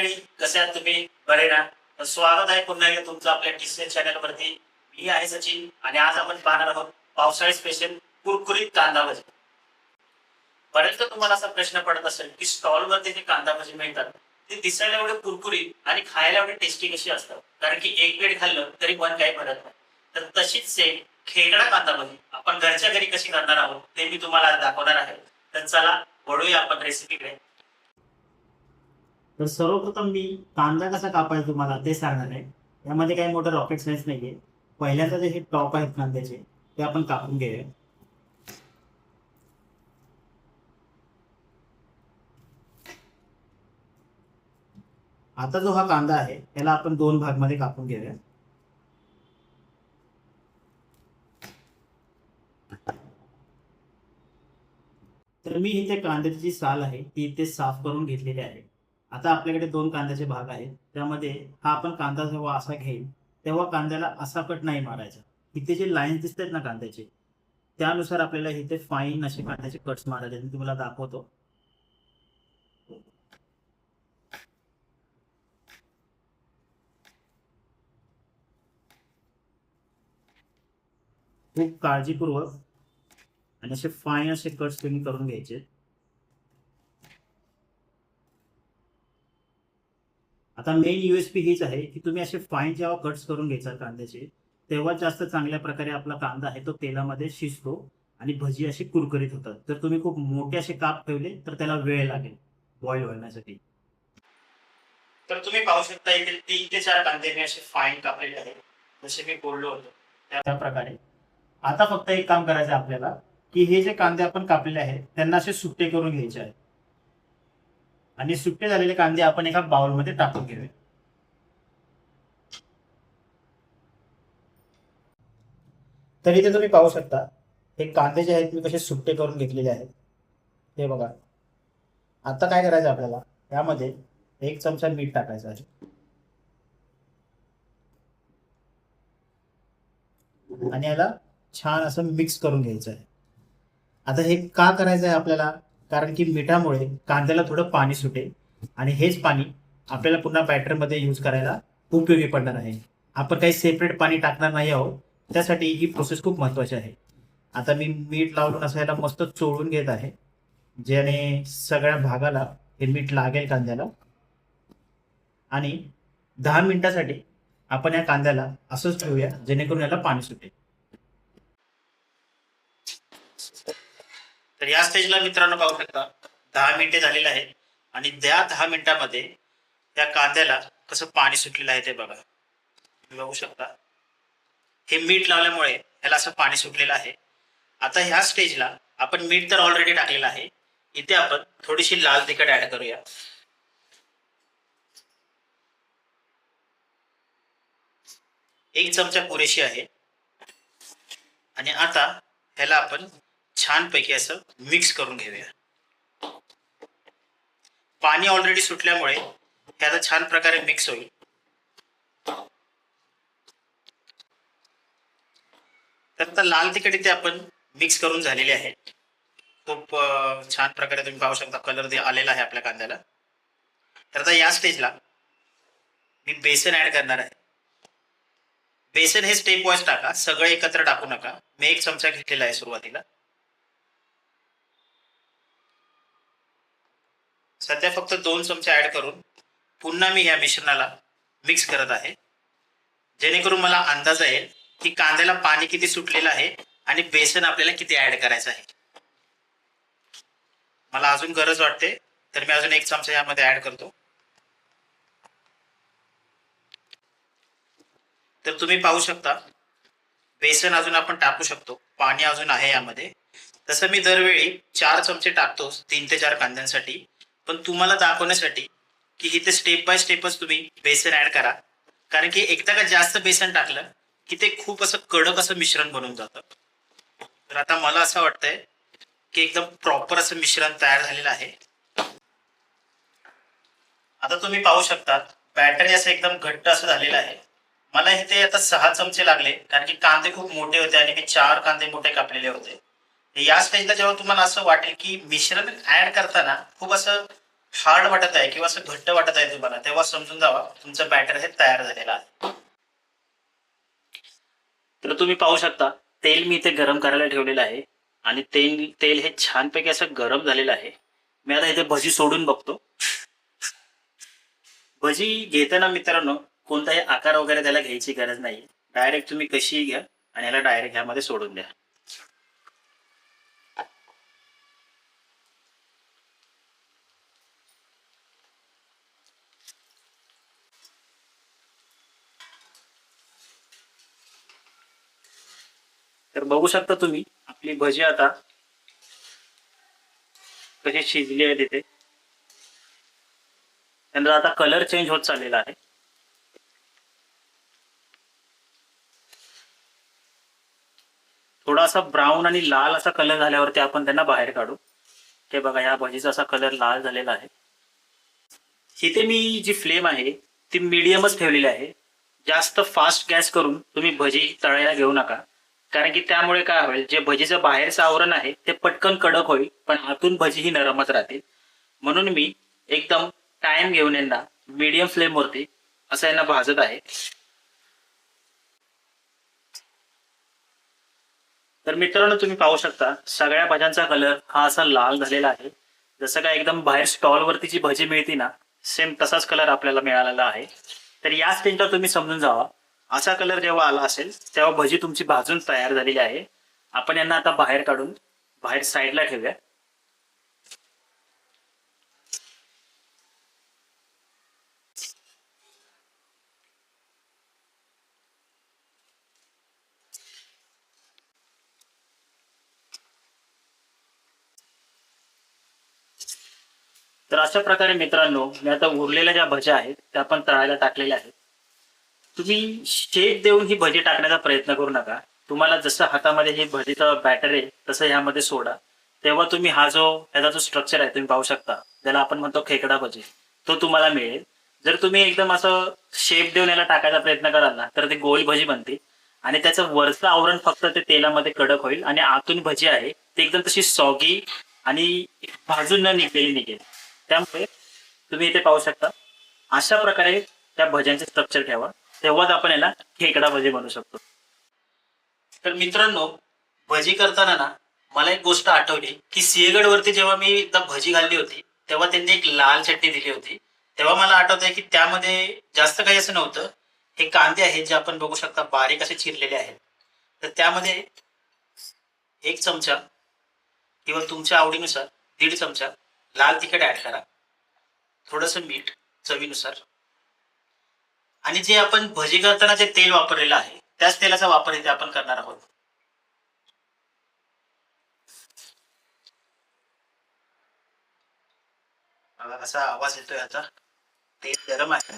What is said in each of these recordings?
मंडळी, कसे आहात तुम्ही? बरे ना? तर स्वागत आहे पुन्हा एकदा तुमचं आपल्या टीसीएल चॅनल वरती. मी आहे सचिन आणि आज आपण पाहणार आहोत पावसाळी स्पेशल कुरकुरीत कांदा भजी. बरेच तुम्हाला असा प्रश्न पडत असेल की स्टॉल वरती जे कांदा भजी मिळतात ते दिसायला एवढे कुरकुरीत आणि खायला एवढे टेस्टी कशी असतात, कारण की एक प्लेट खाल्लं तरी मन काही भरत नाही. तर तशीच सेम खेकडा कांदा भजी आपण घरच्या घरी कशी करणार आहोत ते मी तुम्हाला आज दाखवणार आहे. तर चला वळूया आपण रेसिपीकडे. तर सर्वप्रथम मी कांदा कसा कापायचा तुम्हाला ते सांगणार आहे. यामध्ये काही मोठं रॉकेट सायन्स नाहीये. पहिल्यांदा जे हे टॉप आहेत कांद्याचे ते आपण कापून घेऊया. आता जो हा कांदा आहे याला आपण दोन भागमध्ये कापून घेऊया. तर मी इथे कांद्याची जी साल आहे ती इथे साफ करून घेतलेली आहे. आता आपल्याकडे दोन कांद्याचे भाग आहेत, त्यामध्ये हा आपण कांदा जेव्हा असा घेईल तेव्हा कांद्याला असा कट नाही मारायचा. इथे जे लाईन्स दिसतात ना कांद्याचे, त्यानुसार आपल्याला इथे फाईन असे कांद्याचे कट्स मारायचे. मी तुम्हाला दाखवतो. खूप काळजीपूर्वक आणि असे फाईन असे कट्स तुम्ही करून घ्यायचे. आता मेन यूएसपी हीच आहे की तुम्ही असे फाईन जेव्हा कट्स करून घ्यायचा कांद्याचे, तेव्हा जास्त चांगल्या प्रकारे आपला कांदा आहे तो तेलामध्ये शिजतो आणि भजी अशी कुरकुरीत होतात. जर तुम्ही खूप मोठे असे काप ठेवले तर त्याला वेळ लागेल बॉईल होण्यासाठी. तर तुम्ही पाहू शकता इथे 3 ते 4 कांदे मी असे फाईन कापलेले आहेत, जसे मी बोललो होतो त्या प्रकारे. आता फक्त एक काम करायचं आहे आपल्याला, की हे जे कांदे आपण कापलेले आहेत त्यांना असे सुट्टे करून घ्यायचे आहेत आणि सुट्टे झालेले कांदे आपण एका बाउलमध्ये टाकून घेऊया. तर इथे तुम्ही पाहू शकता हे कांदे जे आहेत मी कसे सुट्टे करून घेतलेले आहेत. हे बघा. आता काय करायचं आपल्याला, यामध्ये 1 चमचा मीठ टाकायचं आहे आणि याला छान असं मिक्स करून घ्यायचं आहे. आता हे का करायचं आहे आपल्याला, कारण की मिठामुळे कांद्याला थोडं पाणी सुटेल आणि हेच पाणी आपल्याला पुन्हा बॅटरमध्ये यूज करायला उपयोगी पडणार आहे. आपण काही सेपरेट पाणी टाकणार नाही आहोत, त्यासाठी ही प्रोसेस खूप महत्वाची आहे. आता मी मीठ लावून असं याला मस्त चोळून घेत आहे, ज्याने सगळ्या भागाला हे मीठ लागेल कांद्याला. आणि 10 मिनिटासाठी आपण या कांद्याला असंच ठेवूया, जेणेकरून याला पाणी सुटेल. तर या स्टेजला मित्रांनो पाहू शकता 10 मिनिटे झालेले आहेत आणि त्या 10 मिनिटामध्ये त्या कांद्याला कसं पाणी सुटलेलं आहे ते बघा. तुम्ही बघू शकता हे मीठ लावल्यामुळे ह्याला असं पाणी सुटलेलं आहे. आता ह्या स्टेजला आपण मीठ तर ऑलरेडी टाकलेलं आहे, इथे आपण थोडीशी लाल तिखट ऍड करूया. 1 चमचा पुरेशी आहे आणि आता ह्याला आपण छानपैकी असं मिक्स करून घेऊया. पाणी ऑलरेडी सुटल्यामुळे हे आता छान प्रकारे मिक्स होईल. तर आता लाल तिखट इथे आपण मिक्स करून झालेले आहे. खूप छान प्रकारे तुम्ही पाहू शकता कलर आलेला आहे आपल्या कांद्याला. तर आता या स्टेजला मी बेसन ऍड करणार आहे. बेसन हे स्टेप वाईज टाका, सगळे एकत्र टाकू नका. मी 1 चमचा घेतलेला आहे सुरुवातीला. सध्या फक्त 2 चमचे ऍड करून पुन्हा मी या मिश्रणाला मिक्स करत आहे, जेणेकरून मला अंदाज येईल की कांद्याला पाणी किती सुटलेलं आहे आणि बेसन आपल्याला किती ऍड करायचं आहे. मला अजून गरज वाटते तर मी अजून 1 चमचा यामध्ये ऍड करतो. तर तुम्ही पाहू शकता बेसन अजून आपण टाकू शकतो, पाणी अजून आहे यामध्ये. तसं मी दरवेळी 4 चमचे टाकतो 3 ते 4 कांद्यांसाठी, पण तुम्हाला दाखवण्यासाठी की इथे स्टेप बाय स्टेपच तुम्ही बेसन ऍड करा, कारण की एकदा का जास्त बेसन टाकलं की ते खूप असं कडक असं मिश्रण बनून जातं. तर आता मला असं वाटतंय की एकदम प्रॉपर असं मिश्रण तयार झालेलं आहे. आता तुम्ही पाहू शकता बॅटर असं एकदम घट्ट असं झालेलं आहे. मला इथे आता 6 चमचे लागले, कारण की कांदे खूप मोठे होते आणि मी 4 कांदे मोठे कापलेले होते. या स्टेजला जेव्हा तुम्हाला असं वाटेल की मिश्रण ऍड करताना खूप असं हार्ड वाटत आहे किंवा असं घट्ट वाटत आहे तुम्हाला, तेव्हा समजून जावा तुमचं बॅटर हे तयार झालेलं आहे. तर तुम्ही पाहू शकता तेल मी इथे गरम करायला ठेवलेलं आहे आणि तेल हे छानपैकी असं गरम झालेलं आहे. मी आता इथे भजी सोडून बघतो. भजी घेताना मित्रांनो कोणताही आकार वगैरे त्याला घ्यायची गरज नाही. डायरेक्ट तुम्ही कशीही घ्या आणि ह्याला डायरेक्ट ह्यामध्ये सोडून द्या. तर बघू शकता तुम्ही आपली भजी आता कशी शिजली आहे तिथे. त्यानंतर आता कलर चेंज होत चाललेला आहे. थोडासा ब्राऊन आणि लाल असा कलर झाल्यावरती आपण त्यांना बाहेर काढू. हे बघा या भजीचा असा कलर लाल झालेला आहे. इथे मी जी फ्लेम आहे ती मीडियमच ठेवलेली आहे. जास्त फास्ट गॅस करून तुम्ही भजी तळायला घेऊ नका, कारण की त्यामुळे काय होईल, जे भजीचं बाहेरचं आवरण आहे ते पटकन कडक होईल पण आतून भजी ही नरमच राहतील. म्हणून मी एकदम टाइम घेऊन यांना मीडियम फ्लेम वरती असं यांना भाजत आहे. तर मित्रांनो तुम्ही पाहू शकता सगळ्या भाज्यांचा कलर हा असा लाल झालेला आहे. जसं काय एकदम बाहेर स्टॉल वरती जी भजी मिळते ना, सेम तसाच कलर आपल्याला मिळालेला आहे. तर या स्टेजला तुम्ही समजून जावा, असा कलर जेव्हा आला असेल तेव्हा भजी तुमची भाजून तयार झालेली आहे. आपण यांना आता बाहेर काढून बाहेर साईडला ठेवूया. तर अशा प्रकारे मित्रांनो मी आता उरलेल्या ज्या भज्या आहेत त्या आपण तळायला टाकलेल्या आहेत. तुम्ही शेप देऊन ही भजी टाकण्याचा प्रयत्न करू नका. तुम्हाला जसं हातामध्ये हे भजीचं बॅटर आहे तसं ह्यामध्ये सोडा. तेव्हा तुम्ही ह्याचा जो स्ट्रक्चर आहे तुम्ही पाहू शकता, ज्याला आपण म्हणतो खेकडा भजी, तो तुम्हाला मिळेल. जर तुम्ही एकदम असं शेप देऊन याला टाकायचा प्रयत्न कराल ना तर ते गोल भजी बनते आणि त्याचं वरचं आवरण फक्त ते तेलामध्ये कडक होईल आणि आतून भजी आहे ते एकदम तशी सॉगी आणि भाजून न निघलेली निघेल. त्यामुळे तुम्ही इथे पाहू शकता अशा प्रकारे त्या भज्यांचे स्ट्रक्चर ठेवा, तेव्हाच आपण याला खेकडा भजी बनवू शकतो. तर मित्रांनो भजी करताना ना मला एक गोष्ट आठवली की सिंहगड वरती जेव्हा मी एकदा भजी घालली होती तेव्हा त्यांनी एक लाल चटणी दिली होती. तेव्हा मला आठवत आहे की त्यामध्ये जास्त काही असं नव्हतं. हे कांदे आहेत जे आपण बघू शकता बारीक असे चिरलेले आहेत. तर त्यामध्ये 1 चमचा किंवा तुमच्या आवडीनुसार 1.5 चमचा लाल तिखट ऍड करा, थोडस मीठ चवीनुसार, आणि जे आपण भजी करताना जे तेल वापरलेलं आहे त्याच तेलाचा वापर इथे आपण करणार आहोत. बघा कसा आवाज येतोय आता. तेल गरम आहे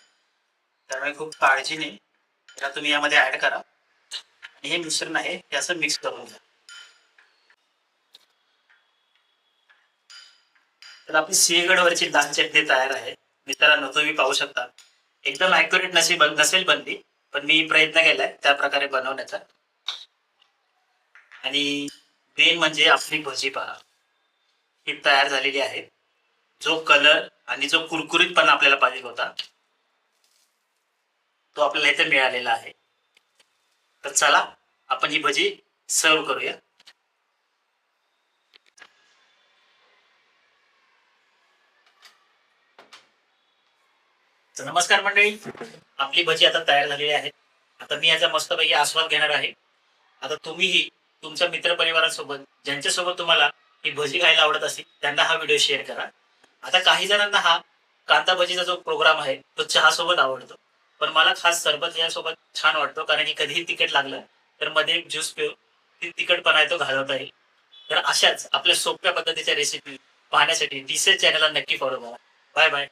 त्यामुळे खूप काळजीने याला तुम्ही यामध्ये ऍड करा आणि हे मिश्रण आहे हे असं मिक्स करून घ्या. तर आपली सिंहगडवरची लाल चटणी तयार आहे. मित्रांनो तुम्ही पाहू शकता एकदम ऍक्युरेट नसेल बनली, पण मी प्रयत्न केलाय त्या प्रकारे बनवण्याचा. आणि मेन म्हणजे आपली भजी पहा ही तयार झालेली आहे. जो कलर आणि जो कुरकुरीतपणा आपल्याला पाहिजे होता तो आपल्याला इथे मिळालेला आहे. तर चला आपण ही भजी सर्व करूया. तर नमस्कार मंडळी, आपली भजी आता तयार झालेली आहे. आता मी याचा मस्तपैकी आस्वाद घेणार आहे. आता तुम्हीही तुमच्या मित्रपरिवारासोबत ज्यांच्यासोबत तुम्हाला ही भजी खायला आवडत असेल त्यांना हा व्हिडिओ शेअर करा. आता काही जणांना हा कांदा भजीचा जो प्रोग्राम आहे तो चहा सोबत आवडतो, पण मला खास सरबत यासोबत छान वाटतो, कारण की कधीही तिखट लागलं तर मध्ये एक ज्यूस पिऊ ती तिखटपणा आहे तो घालवता येईल. तर अशाच आपल्या सोप्या पद्धतीच्या रेसिपी पाहण्यासाठी डिसेस चॅनलला नक्की फॉलो करा. Bye bye.